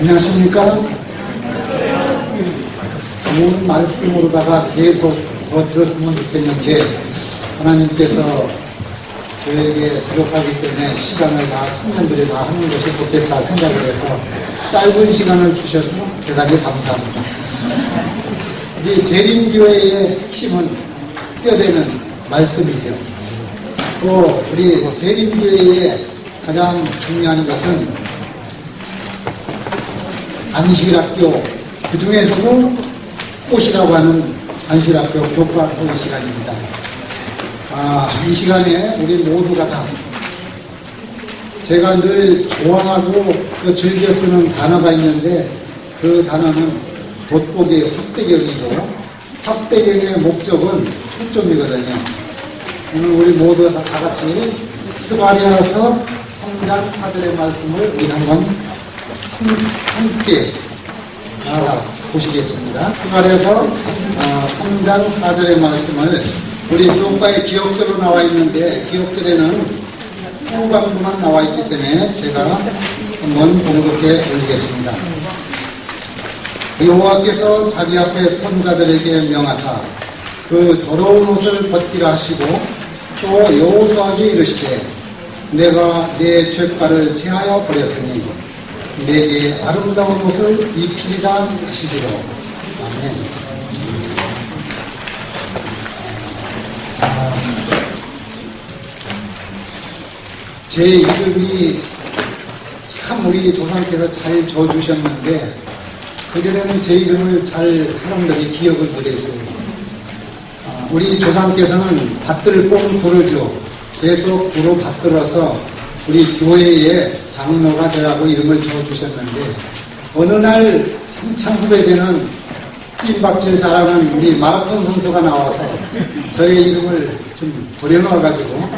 안녕하십니까? 좋은 말씀으로다가 계속 더 들었으면 좋겠는데 하나님께서 저에게 부족하기 때문에 시간을 다 청년들이 다 하는 것이 좋겠다 생각을 해서 짧은 시간을 주셔서 대단히 감사합니다. 우리 재림교회의 핵심은 뼈대는 말씀이죠. 또 우리 재림교회의 가장 중요한 것은 안식일학교, 그 중에서도 꽃이라고 하는 안식일학교 교과 토의 시간입니다. 이 시간에 우리 모두가 다 제가 늘 좋아하고 또 즐겨 쓰는 단어가 있는데 그 단어는 돋보기 확대경이고 확대경의 목적은 초점이거든요. 오늘 우리 모두 다 같이 스가랴서 3장 4절의 말씀을 우리 한번 함께 보시겠습니다. 스가랴서 3장 4절의 말씀을 우리 교과에 기억절로 나와 있는데 기억절에는 후반부만 나와 있기 때문에 제가 한번 봉독해 올리겠습니다. 여호와께서 자기 앞에 선자들에게 명하사 그 더러운 옷을 벗기라 하시고 또 여호수아에게 이르시되 내가 내 죄가를 제하여 버렸으니 내게 아름다운 옷을 입히리라 하시기로. 아멘. 제 이름이 참 우리 조상께서 잘 지어주셨는데 그전에는 제 이름을 잘 사람들이 기억을 못했어요. 우리 조상께서는 받들 뽕 두르죠. 계속 두루 받들어서 우리 교회의 장로가 되라고 이름을 지어주셨는데 어느 날 한참 후배되는 뜀박질 잘하는 우리 마라톤 선수가 나와서 저의 이름을 좀 버려놔가지고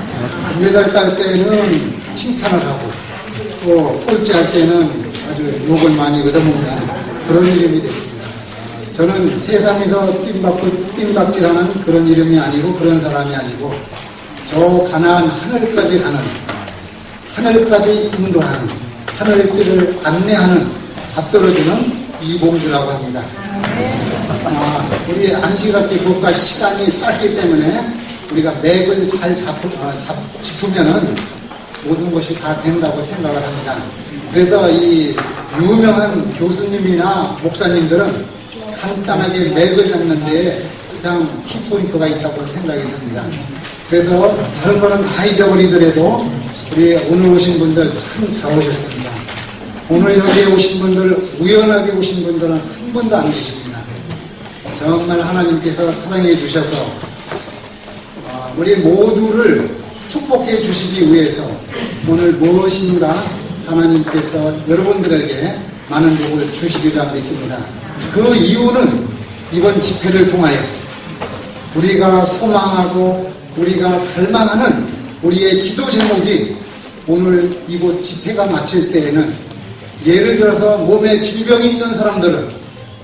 금메달 딸 때는 칭찬을 하고 또 꼴찌할 때는 아주 욕을 많이 얻어먹는 그런 이름이 됐습니다. 저는 세상에서 뜀박질하는 그런 이름이 아니고 그런 사람이 아니고 저 가나안 하늘까지 가는 하늘까지 인도하는 하늘길을 안내하는 받들어주는 이봉주라고 합니다. 우리 안식일학교 교과 시간이 짧기 때문에 우리가 맥을 잘 짚으면은 모든 것이 다 된다고 생각을 합니다. 그래서 이 유명한 교수님이나 목사님들은 간단하게 맥을 잡는 데에 가장 키포인트가 있다고 생각이 듭니다. 그래서 다른 거는 다 잊어버리더라도 우리 오늘 오신 분들 참 잘 오셨습니다. 오늘 여기에 오신 분들, 우연하게 오신 분들은 한 분도 안 계십니다. 정말 하나님께서 사랑해 주셔서 우리 모두를 축복해 주시기 위해서 오늘 무엇인가 하나님께서 여러분들에게 많은 복을 주시리라 믿습니다. 그 이유는 이번 집회를 통하여 우리가 소망하고 우리가 갈망하는 우리의 기도 제목이 오늘 이곳 집회가 마칠 때에는 예를 들어서 몸에 질병이 있는 사람들은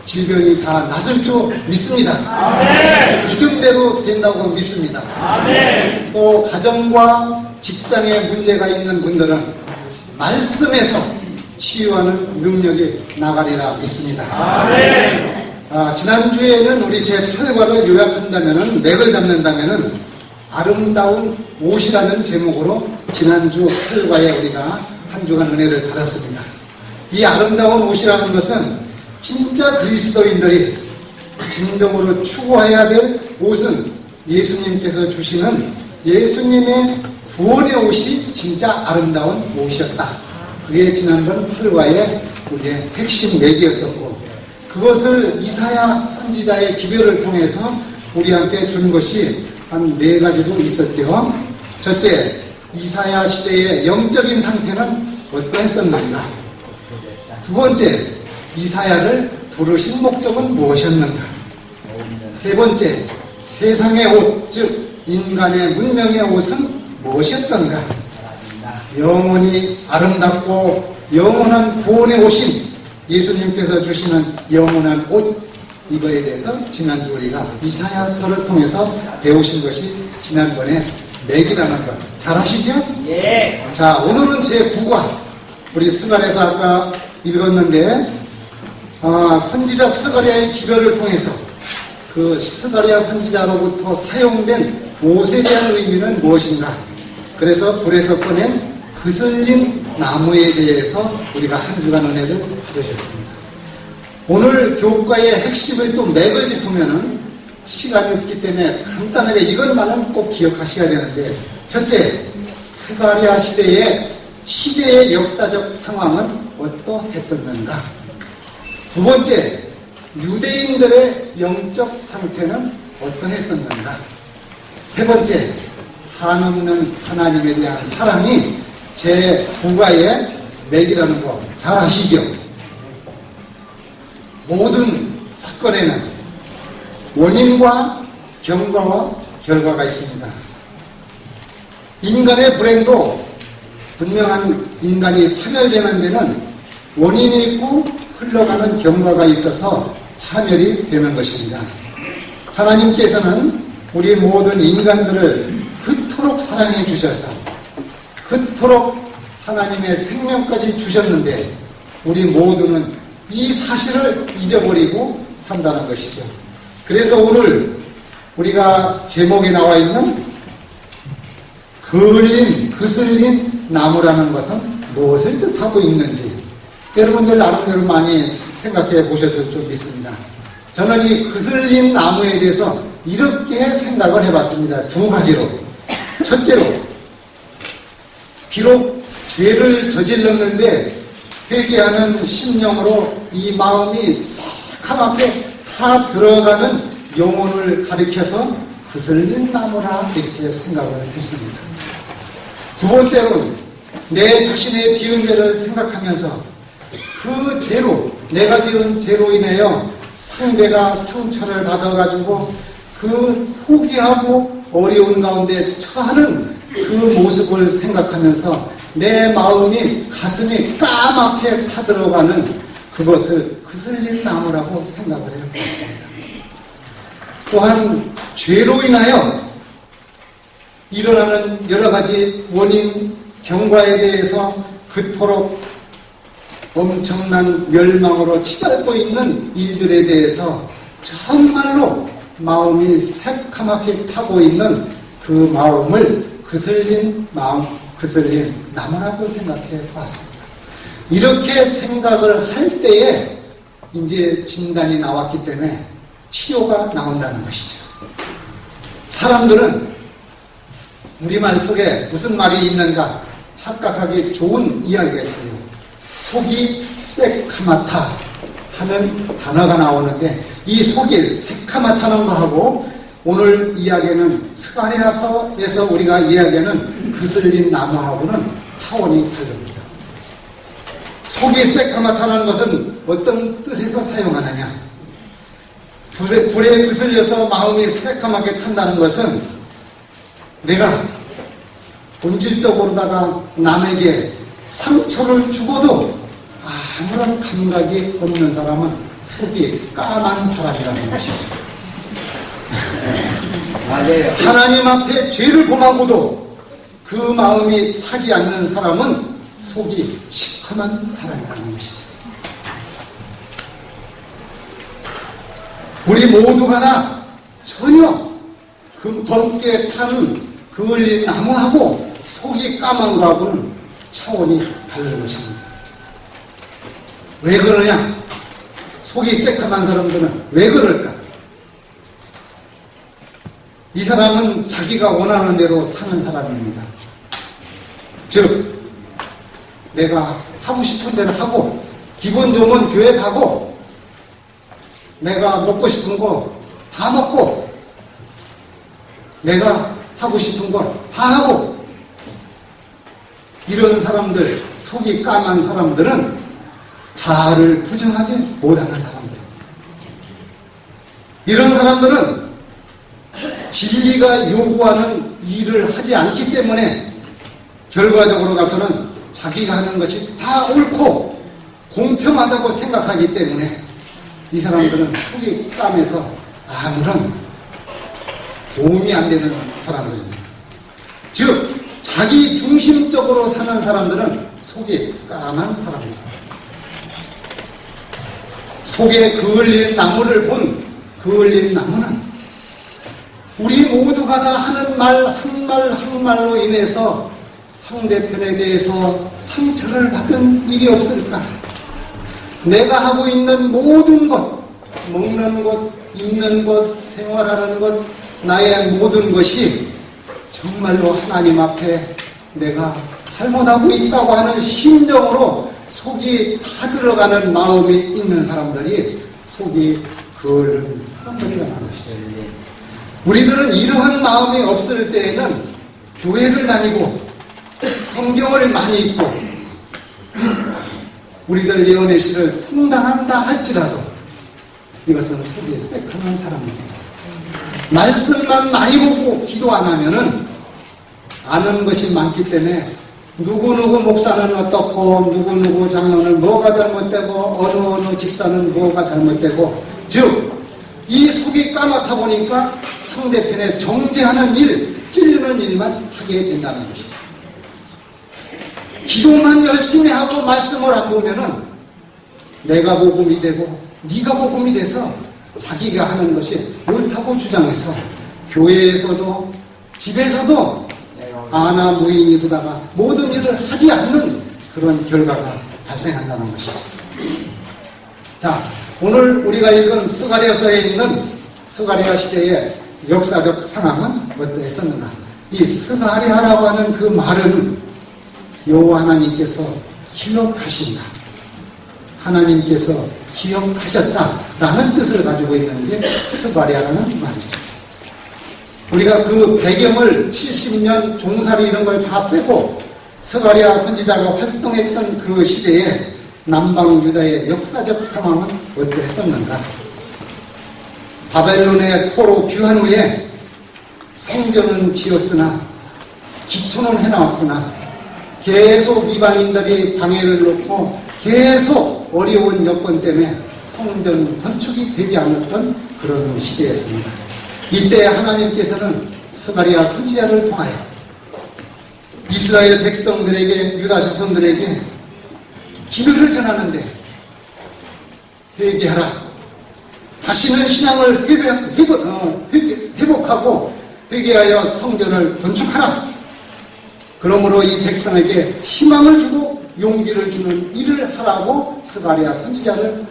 질병이 다 낫을 줄 믿습니다. 아멘. 믿음대로 된다고 믿습니다. 아멘. 또 가정과 직장에 문제가 있는 분들은 말씀에서 치유하는 능력이 나가리라 믿습니다. 아멘. 지난주에는 우리 제8과를 요약한다면은 맥을 잡는다면은 아름다운 옷이라는 제목으로 지난주 8과에 우리가 한 주간 은혜를 받았습니다. 이 아름다운 옷이라는 것은 진짜 그리스도인들이 진정으로 추구해야 될 옷은 예수님께서 주시는 예수님의 구원의 옷이 진짜 아름다운 옷이었다. 그게 지난번 8과의 우리의 핵심 맥이었었고 그것을 이사야 선지자의 기별을 통해서 우리한테 준 것이 한 4가지도 있었죠. 첫째, 이사야 시대의 영적인 상태는 어떠했었는가? 두 번째, 이사야를 부르신 목적은 무엇이었는가? 세 번째, 세상의 옷, 즉 인간의 문명의 옷은 무엇이었던가? 영원히 아름답고 영원한 구원의 옷인 예수님께서 주시는 영원한 옷, 이거에 대해서 지난주 우리가 이사야서를 통해서 배우신 것이 지난번에 맥이라는 것 잘 아시죠? 예. 자, 오늘은 제9과 우리 스가랴서 아까 읽었는데 선지자 스가랴의 기별을 통해서 그 스가랴 선지자로부터 사용된 옷에 대한 의미는 무엇인가? 그래서 불에서 꺼낸 그슬린 나무에 대해서 우리가 한 주간 은혜를 들으셨습니다. 오늘 교과의 핵심을 또 맥을 짚으면은 시간이 없기 때문에 간단하게 이것만은 꼭 기억하셔야 되는데, 첫째, 스가랴 시대의 역사적 상황은 어떠했었는가? 두 번째, 유대인들의 영적 상태는 어떠했었는가? 세 번째, 한없는 하나님에 대한 사랑이 제 부가의 맥이라는 거 잘 아시죠? 모든 사건에는 원인과 경과와 결과가 있습니다. 인간의 불행도 분명한 인간이 파멸되는 데는 원인이 있고 흘러가는 경과가 있어서 파멸이 되는 것입니다. 하나님께서는 우리 모든 인간들을 그토록 사랑해 주셔서 그토록 하나님의 생명까지 주셨는데 우리 모두는 이 사실을 잊어버리고 산다는 것이죠. 그래서 오늘 우리가 제목에 나와 있는 그슬린 나무라는 것은 무엇을 뜻하고 있는지 여러분들 나름대로 많이 생각해 보셨을 줄 믿습니다. 저는 이 그슬린 나무에 대해서 이렇게 생각을 해봤습니다. 두 가지로. 첫째로, 비록 죄를 저질렀는데 회개하는 심령으로 이 마음이 새카맣게 다 들어가는 영혼을 가리켜서 그슬린 나무라 이렇게 생각을 했습니다. 두 번째로는 내 자신의 지은 죄를 생각하면서 그 죄로, 내가 지은 죄로 인하여 상대가 상처를 받아가지고 그 포기하고 어려운 가운데 처하는 그 모습을 생각하면서 내 마음이, 가슴이 까맣게 타들어가는 그것을 그슬린 나무라고 생각을 해봤습니다. 또한 죄로 인하여 일어나는 여러 가지 원인, 경과에 대해서 그토록 엄청난 멸망으로 치닫고 있는 일들에 대해서 정말로 마음이 새카맣게 타고 있는 그 마음을 그슬린 마음, 그슬린 나무라고 생각해 봤습니다. 이렇게 생각을 할 때에 이제 진단이 나왔기 때문에 치료가 나온다는 것이죠. 사람들은 우리말 속에 무슨 말이 있는가 착각하기 좋은 이야기가 있어요. 속이 새카맣다 하는 단어가 나오는데 이 속이 새카맣다는 거하고 오늘 이야기는 스가랴서에서 우리가 이야기하는 그슬린 나무하고는 차원이 다릅니다. 속이 새카맣다는 것은 어떤 뜻에서 사용하느냐? 불에 그슬려서 마음이 새카맣게 탄다는 것은 내가 본질적으로다가 남에게 상처를 주고도 아무런 감각이 없는 사람은 속이 까만 사람이라는 것이죠. 맞아요. 하나님 앞에 죄를 범하고도 그 마음이 타지 않는 사람은 속이 시커먼 사람이라는 것이죠. 우리 모두가 다 전혀 그 검게 탄 그을린 나무하고 속이 까만 거하고는 차원이 다른 것입니다. 왜 그러냐? 속이 새카만 사람들은 왜 그럴까? 이 사람은 자기가 원하는 대로 사는 사람입니다. 즉 내가 하고 싶은 대로 하고 기분 좋으면 교회 가고 내가 먹고 싶은 거 다 먹고 내가 하고 싶은 거 다 하고 이런 사람들, 속이 까만 사람들은 자아를 부정하지 못하는 사람들. 이런 사람들은 진리가 요구하는 일을 하지 않기 때문에 결과적으로 가서는 자기가 하는 것이 다 옳고 공평하다고 생각하기 때문에 이 사람들은 속이 까매서 아무런 도움이 안 되는 사람들입니다. 즉 자기 중심적으로 사는 사람들은 속이 까만 사람입니다. 속에 그을린 나무를 본 그을린 나무는 우리 모두가 다 하는 말 한 말로 인해서 상대편에 대해서 상처를 받은 일이 없을까? 내가 하고 있는 모든 것, 먹는 것, 입는 것, 생활하는 것, 나의 모든 것이 정말로 하나님 앞에 내가 잘못하고 있다고 하는 심정으로 속이 다 들어가는 마음이 있는 사람들이 속이 그을른 사람들이라는 것이에요. 우리들은 이러한 마음이 없을 때에는 교회를 다니고 성경을 많이 읽고 우리들 예언의 시를 통당한다 할지라도 이것은 속이 새카만 사람입니다. 말씀만 많이 보고 기도 안 하면은 아는 것이 많기 때문에 누구누구 목사는 어떻고 누구누구 장로는 뭐가 잘못되고 어느 집사는 뭐가 잘못되고 즉 이 속이 까맣다 보니까 상대편에 정죄하는 일, 찔르는 일만 하게 된다는 것이죠. 기도만 열심히 하고 말씀을 안 보면은 내가 복음이 되고 네가 복음이 돼서 자기가 하는 것이 옳다고 주장해서 교회에서도 집에서도 아나 무인이 두다가 모든 일을 하지 않는 그런 결과가 발생한다는 것이죠. 자, 오늘 우리가 읽은 스가랴서에 있는 스가랴 시대의 역사적 상황은 어떠했었는가? 이 스가랴라고 하는 그 말은 여호와 하나님께서 기억하신다, 하나님께서 기억하셨다라는 뜻을 가지고 있는 게 스가랴라는 말이죠. 우리가 그 배경을 70년 종살이 이런 걸 다 빼고 스가랴 선지자가 활동했던 그 시대에 남방 유다의 역사적 상황은 어떠했었는가? 바벨론의 포로 귀환 후에 성전은 지었으나 기초는 해놨으나 계속 이방인들이 방해를 놓고 계속 어려운 여건 때문에 성전 건축이 되지 않았던 그런 시대였습니다. 이때 하나님께서는 스가랴 선지자를 통하여 이스라엘 백성들에게, 유다 자손들에게 기별을 전하는데 회개하라, 다시는 신앙을 회복하고 회개하여 성전을 건축하라. 그러므로 이 백성에게 희망을 주고 용기를 주는 일을 하라고 스가랴 선지자를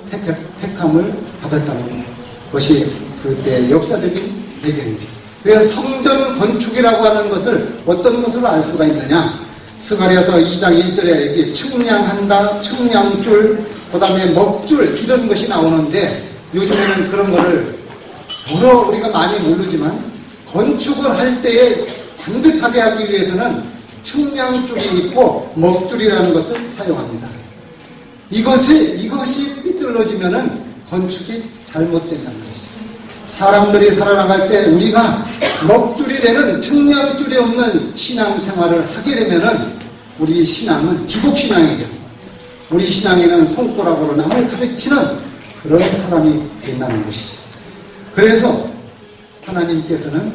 택함을 받았다는 것이 그때 역사적인 배경이죠. 그래서 성전 건축이라고 하는 것을 어떤 것으로 알 수가 있느냐? 스가랴서 2장 1절에 여기 측량한다, 측량줄, 그 다음에 먹줄 이런 것이 나오는데 요즘에는 그런 거를 여러 우리가 많이 모르지만 건축을 할 때에 반듯하게 하기 위해서는 측량줄이 있고 먹줄이라는 것을 사용합니다. 이것이 삐뚤어지면은 건축이 잘못된다는 것이죠. 사람들이 살아나갈 때 우리가 먹줄이 되는 측량줄이 없는 신앙생활을 하게 되면은 우리 신앙은 기복신앙이 되고 우리 신앙에는 손가락으로 남을 가르치는 그런 사람이 된다는 것이죠. 그래서 하나님께서는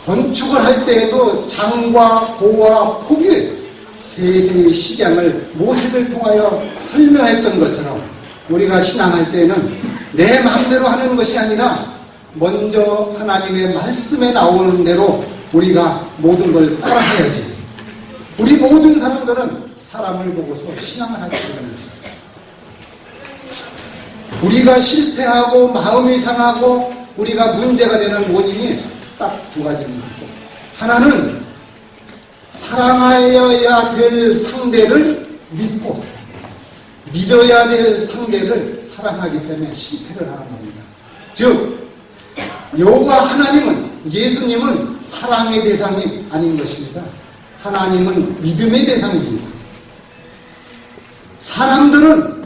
건축을 할 때에도 장과 고와 폭일 세세의 식양을 모세를 통하여 설명했던 것처럼 우리가 신앙할 때는 내 마음대로 하는 것이 아니라 먼저 하나님의 말씀에 나오는 대로 우리가 모든 걸 따라해야지. 우리 모든 사람들은 사람을 보고서 신앙을 하게 되는 것이죠. 우리가 실패하고 마음이 상하고 우리가 문제가 되는 원인이 딱 두 가지입니다. 하나는 사랑하여야 될 상대를 믿고 믿어야 될 상대를 사랑하기 때문에 실패를 하는 겁니다. 즉 여호와 하나님은, 예수님은 사랑의 대상이 아닌 것입니다. 하나님은 믿음의 대상입니다. 사람들은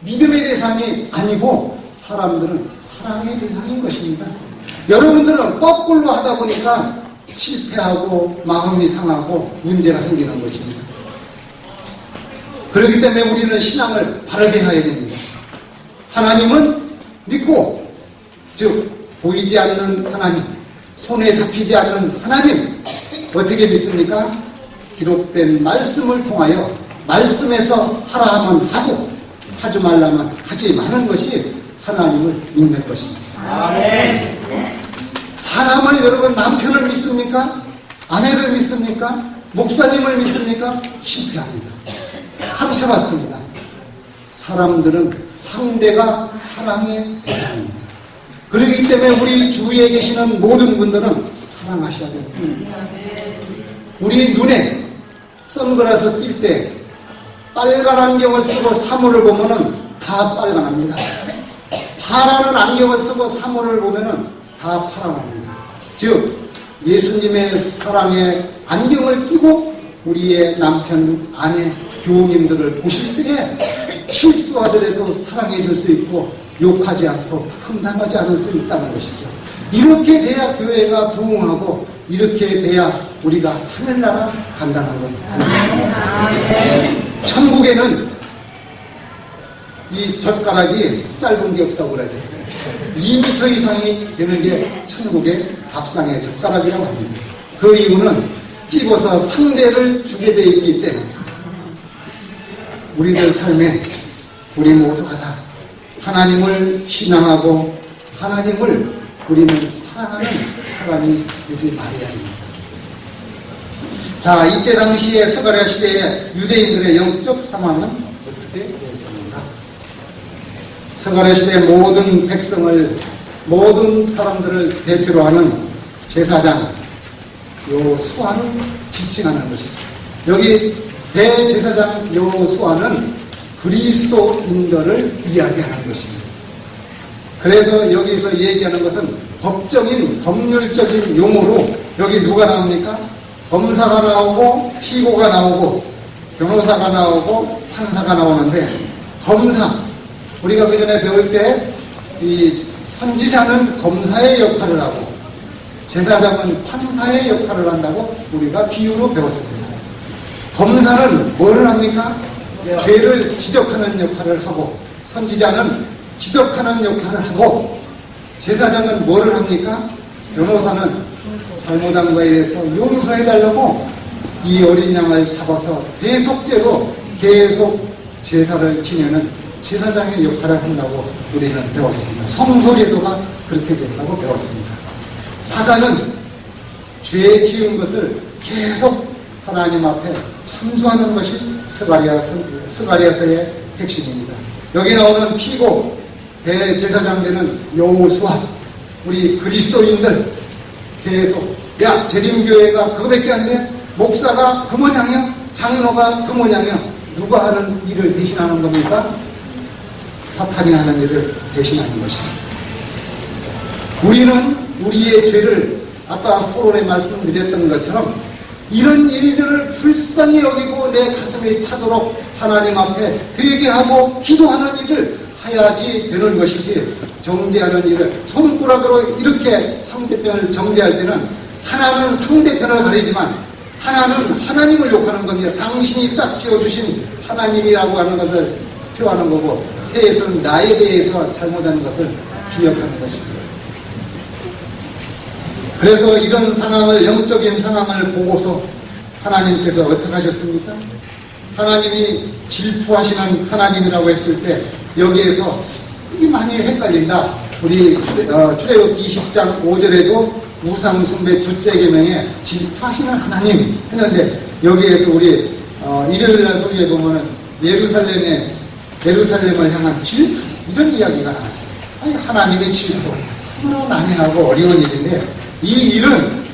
믿음의 대상이 아니고 사람들은 사랑의 대상인 것입니다. 여러분들은 거꾸로 하다 보니까 실패하고 마음이 상하고 문제가 생기는 것입니다. 그렇기 때문에 우리는 신앙을 바르게 해야 됩니다. 하나님은 믿고, 즉 보이지 않는 하나님, 손에 잡히지 않는 하나님, 어떻게 믿습니까? 기록된 말씀을 통하여 말씀에서 하라 하면 하고 하지 말라면 하지 마는 것이 하나님을 믿는 것입니다. 아멘. 사람을 여러분 남편을 믿습니까? 아내를 믿습니까? 목사님을 믿습니까? 실패합니다. 상처받습니다. 사람들은 상대가 사랑의 대상입니다. 그렇기 때문에 우리 주위에 계시는 모든 분들은 사랑하셔야 됩니다. 우리 눈에 선글라스 낄 때 빨간 안경을 쓰고 사물을 보면은 다 빨간합니다. 파란 안경을 쓰고 사물을 보면은 다 파란합니다. 즉 예수님의 사랑의 안경을 끼고 우리의 남편, 아내, 교우님들을 보실 때에 실수하더라도 사랑해 줄 수 있고 욕하지 않고 흠당하지 않을 수 있다는 것이죠. 이렇게 돼야 교회가 부흥하고 이렇게 돼야 우리가 하늘나라 간다는 것 아니겠습니까? 천국에는 이 젓가락이 짧은 게 없다고 그러죠. 2m 이상이 되는 게 천국의 밥상의 젓가락이라고 합니다. 그 이유는 찝어서 상대를 주게 되어 있기 때문에 우리들 삶에 우리 모두가 다 하나님을 신앙하고 하나님을 우리는 사랑하는 사람이 되지 말아야 합니다. 자, 이때 당시에 스가랴 시대의 유대인들의 영적 상황은 어떻게 되었습니까? 스가랴 시대의 모든 백성을, 모든 사람들을 대표로 하는 제사장 여호수아를 지칭하는 것이죠. 여기 대제사장 여호수아는 그리스도인들을 이야기하는 것입니다. 그래서 여기서 얘기하는 것은 법적인, 법률적인 용어로 여기 누가 나옵니까? 검사가 나오고 피고가 나오고 변호사가 나오고 판사가 나오는데, 검사, 우리가 그 전에 배울 때 이 선지자는 검사의 역할을 하고 제사장은 판사의 역할을 한다고 우리가 비유로 배웠습니다. 검사는 뭐를 합니까? 죄를 지적하는 역할을 하고, 선지자는 지적하는 역할을 하고, 제사장은 뭐를 합니까? 변호사는 잘못한 거에 대해서 용서해달라고 이 어린 양을 잡아서 대속죄로 계속 제사를 지내는 제사장의 역할을 한다고 우리는 배웠습니다. 성소제도가 그렇게 된다고 배웠습니다. 사자는 죄 지은 것을 계속 하나님 앞에 참수하는 것이 스가랴서의 핵심입니다. 여기 나오는 피고 대제사장 되는 여호수아, 우리 그리스도인들 계속, 야, 재림교회가 그거밖에 안 돼? 목사가 그 모양이야? 장로가 그 모양이야? 누가 하는 일을 대신하는 겁니까? 사탄이 하는 일을 대신하는 것입니다. 우리는 우리의 죄를 아까 서론에 말씀드렸던 것처럼 이런 일들을 불쌍히 여기고 내 가슴에 타도록 하나님 앞에 회개하고 기도하는 일을 해야지 되는 것이지, 정죄하는 일을 손가락으로 이렇게 상대편을 정죄할 때는 하나는 상대편을 가리지만 하나는 하나님을 욕하는 겁니다. 당신이 짝지어 주신 하나님이라고 하는 것을 표하는 거고, 셋은 나에 대해서 잘못하는 것을 기억하는 것입니다. 그래서 이런 상황을, 영적인 상황을 보고서 하나님께서 어떻게 하셨습니까? 하나님이 질투하시는 하나님이라고 했을 때 여기에서 이게 많이 헷갈린다. 우리 출애굽기 20장 5절에도 우상숭배 둘째 계명에 질투하시는 하나님 했는데, 여기에서 우리 일요일날 소리에 보면은 예루살렘을 향한 질투, 이런 이야기가 나왔어요. 아니, 하나님의 질투 참으로 난해하고 어려운 일인데, 이 일은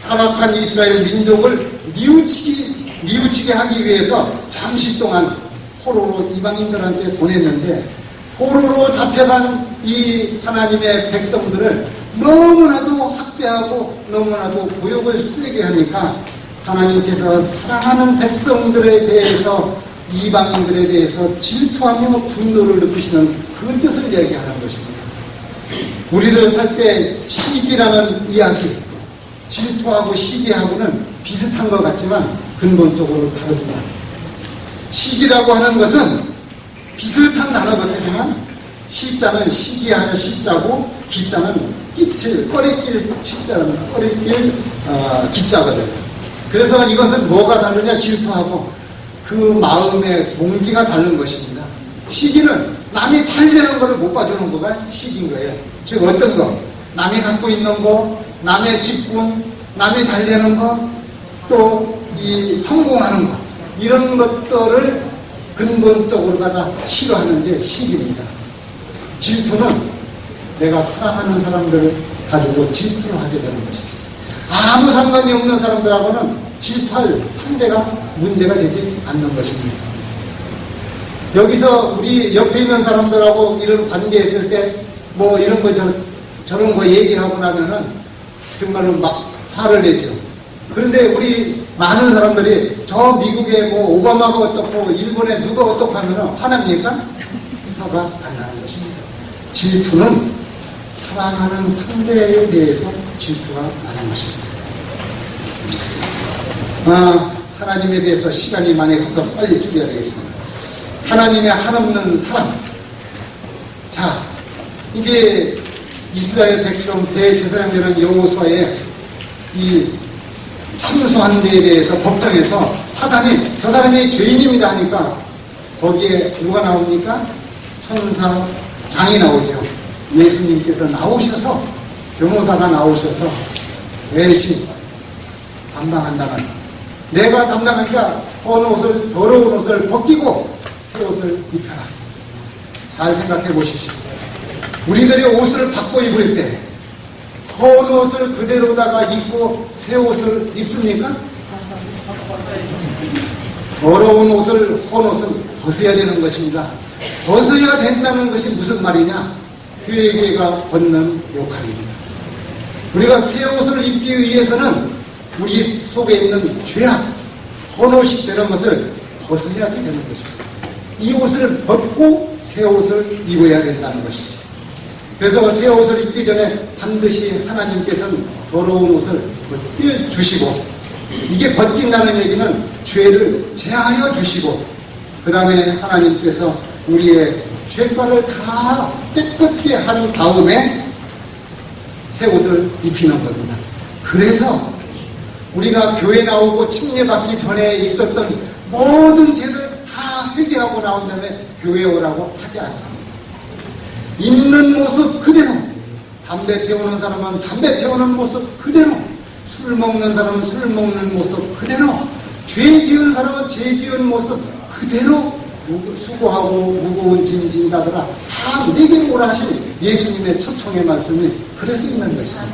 타락한 이스라엘 민족을 뉘우치게 하기 위해서 잠시 동안 포로로 이방인들한테 보냈는데, 포로로 잡혀간 이 하나님의 백성들을 너무나도 학대하고 너무나도 고역을 쓰게 하니까 하나님께서 사랑하는 백성들에 대해서, 이방인들에 대해서 질투하며 분노를 느끼시는 그 뜻을 이야기하는 것입니다. 우리들 살 때 시기라는 이야기, 질투하고 시기하고는 비슷한 것 같지만 근본적으로 다릅니다. 시기라고 하는 것은 비슷한 단어 같지만, 시자는 시기하는 시자고, 기자는 끼칠, 꺼리낄 시자는 꺼리낄 기자거든요. 그래서 이것은 뭐가 다르냐? 질투하고 그 마음의 동기가 다른 것입니다. 시기는 남이 잘 되는 거를 못 봐주는 거가 시기인 거예요. 즉 어떤 거? 남이 갖고 있는 거, 남의 직분, 남이 잘 되는 거, 또 이 성공하는 거, 이런 것들을 근본적으로 갖다 싫어하는 게 시기입니다. 질투는 내가 사랑하는 사람들을 가지고 질투를 하게 되는 것이죠. 아무 상관이 없는 사람들하고는 질투할 상대가 문제가 되지 않는 것입니다. 여기서 우리 옆에 있는 사람들하고 이런 관계했을 때 뭐 이런 거 저런 거 얘기하고 나면은 정말로 막 화를 내죠. 그런데 우리 많은 사람들이 저 미국에 뭐 오바마가 어떻고 일본에 누가 어떻고 하면은 화납니까? 화가 안 나는 것입니다. 질투는 사랑하는 상대에 대해서 질투가 나는 것입니다. 하나님에 대해서 시간이 많이 가서 빨리 줄여야 되겠습니다. 하나님의 한없는 사랑. 자, 이제 이스라엘 백성 대제사장 되는 여호수아의 이 참소한 데에 대해서 법정에서 사단이 저 사람이 죄인입니다 하니까 거기에 누가 나옵니까? 천사장이 나오죠. 예수님께서 나오셔서, 변호사가 나오셔서 대신 담당한다는, 내가 담당하니까 더러운 옷을 벗기고 새 옷을 입혀라. 잘 생각해 보십시오. 우리들이 옷을 바꿔 입을 때 헌 옷을 그대로다가 입고 새 옷을 입습니까? 더러운 옷을, 헌 옷은 벗어야 되는 것입니다. 벗어야 된다는 것이 무슨 말이냐? 회개가 벗는 역할입니다. 우리가 새 옷을 입기 위해서는 우리 속에 있는 죄악, 헌 옷이 되는 것을 벗어야 되는 것입니다. 이 옷을 벗고 새 옷을 입어야 된다는 것이죠. 그래서 새 옷을 입기 전에 반드시 하나님께서는 더러운 옷을 벗겨주시고, 이게 벗긴다는 얘기는 죄를 제하여 주시고, 그 다음에 하나님께서 우리의 죄과를 다 깨끗게 한 다음에 새 옷을 입히는 겁니다. 그래서 우리가 교회 나오고 침례받기 전에 있었던 모든 죄를 다 회개하고 나온 다음에 교회 오라고 하지 않습니다. 있는 모습 그대로, 담배 태우는 사람은 담배 태우는 모습 그대로, 술 먹는 사람은 술 먹는 모습 그대로, 죄 지은 사람은 죄 지은 모습 그대로 수고하고 무거운 짐 진다더라 다 내게로 오라 하신 예수님의 초청의 말씀이 그래서 있는 것입니다.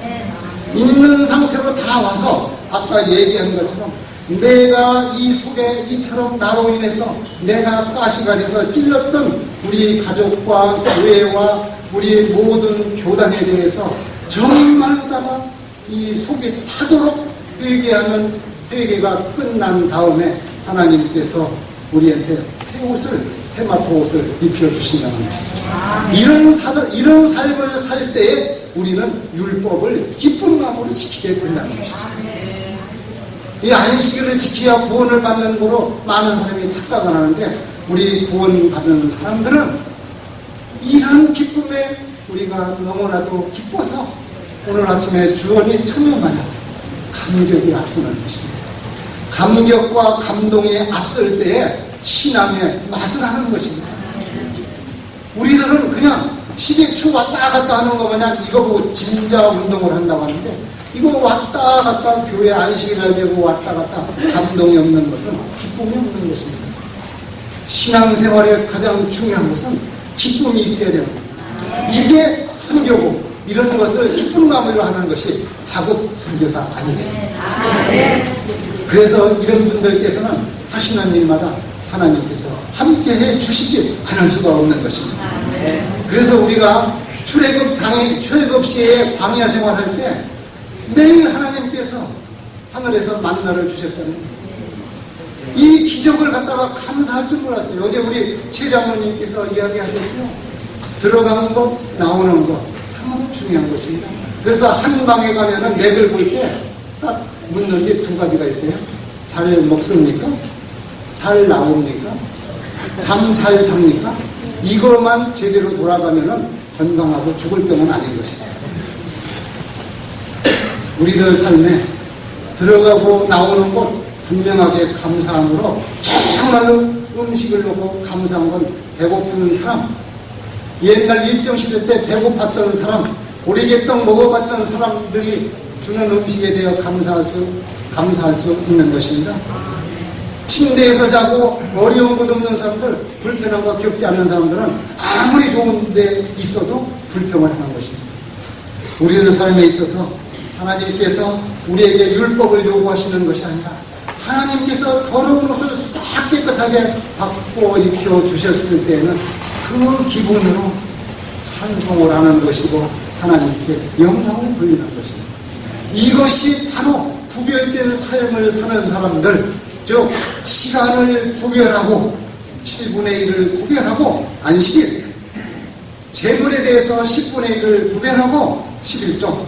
있는 상태로 다 와서 아까 얘기한 것처럼 내가 이 속에 이처럼 나로 인해서 내가 가시가 돼서 찔렀던 우리 가족과 교회와 우리 모든 교단에 대해서 정말로다가 이 속이 타도록 회개하는 회개가 끝난 다음에 하나님께서 우리한테 새 옷을, 세마포 옷을 입혀주신다는 것이죠. 이런 삶을 살 때에 우리는 율법을 기쁜 마음으로 지키게 된다는 것이죠. 이 안식일을 지켜야 구원을 받는 거로 많은 사람이 착각을 하는데, 우리 구원받은 사람들은 이런 기쁨에 우리가 너무나도 기뻐서 오늘 아침에 주언이 천명마냥 감격이 앞서는 것입니다. 감격과 감동이 앞설 때에 신앙의 맛을 하는 것입니다. 우리들은 그냥 시계추 왔다 갔다 하는 거 마냥 이거 보고 진자 운동을 한다고 하는데, 이거 왔다 갔다 교회 안식일을 되고 왔다 갔다 감동이 없는 것은 기쁨이 없는 것입니다. 신앙생활의 가장 중요한 것은 기쁨이 있어야 됩니다. 이게 선교고, 이런 것을 기쁜 마음으로 하는 것이 자급 선교사 아니겠습니까? 그래서 이런 분들께서는 하시는 일마다 하나님께서 함께해 주시지 않을 수가 없는 것입니다. 그래서 우리가 출애굽 시에 광야 생활할 때 매일 하나님께서 하늘에서 만나를 주셨잖아요. 이 기적을 갖다가 감사할 줄 몰랐어요. 어제 우리 최 장로님께서 이야기하셨고요. 들어가는 것, 나오는 것 참으로 중요한 것입니다. 그래서 한 방에 가면은 맥을 볼 때 딱 묻는 게 두 가지가 있어요. 잘 먹습니까? 잘 나옵니까? 잠 잘 잡니까? 이것만 제대로 돌아가면은 건강하고 죽을 병은 아닌 것이죠. 우리들 삶에 들어가고 나오는 것 분명하게 감사함으로 정말로 음식을 놓고 감사한 건 배고픈 사람, 옛날 일정시대 때 배고팠던 사람, 오래개떡 먹어봤던 사람들이 주는 음식에 대해 감사할 수 있는 것입니다. 침대에서 자고 어려운 것 없는 사람들, 불편한 거 겪지 않는 사람들은 아무리 좋은 데 있어도 불평을 하는 것입니다. 우리의 삶에 있어서 하나님께서 우리에게 율법을 요구하시는 것이 아니라 하나님께서 더러운 옷을 싹 깨끗하게 바꿔 입혀 주셨을 때에는 그 기분으로 찬송을 하는 것이고 하나님께 영광을 돌리는 것입니다. 이것이 바로 구별된 삶을 사는 사람들, 즉 시간을 구별하고 7분의 1을 구별하고 안식일, 재물에 대해서 10분의 1을 구별하고 11종,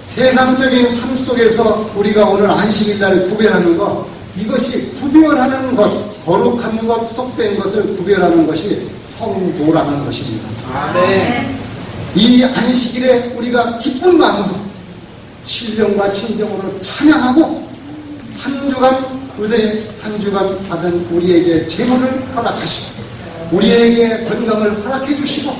세상적인 삶 속에서 우리가 오늘 안식일날 구별하는 것, 이것이 구별하는 것, 거룩한 것, 속된 것을 구별하는 것이 성도라는 것입니다. 아멘. 이 안식일에 우리가 기쁜 마음으로 신령과 진정으로 찬양하고 한 주간 은혜, 한 주간 받은 우리에게 재물을 허락하시고 우리에게 건강을 허락해 주시고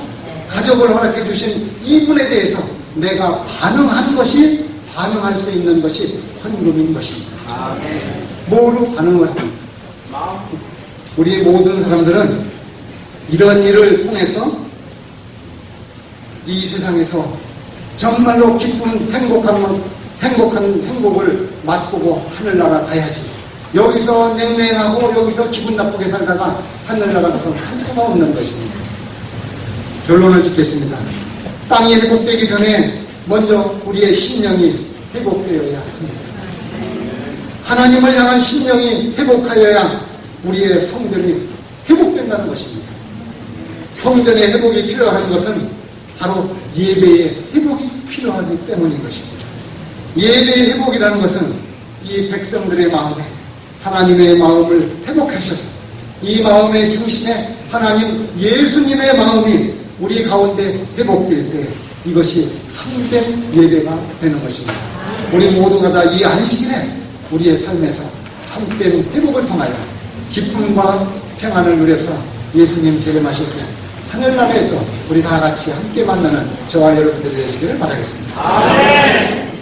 가족을 허락해 주신 이분에 대해서 내가 반응할 수 있는 것이 헌금인 것입니다. 뭐로 반응을 합니까? 우리 모든 사람들은 이런 일을 통해서 이 세상에서 정말로 기쁜 행복을 맛보고 하늘나라 가야지. 여기서 냉랭하고 여기서 기분 나쁘게 살다가 하늘나라 가서 살 수가 없는 것입니다. 결론을 짓겠습니다. 땅이 회복되기 전에 먼저 우리의 심령이 회복되어야 합니다. 하나님을 향한 심령이 회복하여야 우리의 성전이 회복된다는 것입니다. 성전의 회복이 필요한 것은 바로 예배의 회복이 필요하기 때문인 것입니다. 예배의 회복이라는 것은 이 백성들의 마음에 하나님의 마음을 회복하셔서 이 마음의 중심에 하나님 예수님의 마음이 우리 가운데 회복될 때 이것이 참된 예배가 되는 것입니다. 우리 모두가 다 이 안식일에 우리의 삶에서 참된 회복을 통하여 기쁨과 평안을 누려서 예수님 재림하실 때 하늘나라에서 우리 다 같이 함께 만나는 저와 여러분들이 되시기를 바라겠습니다. 아멘.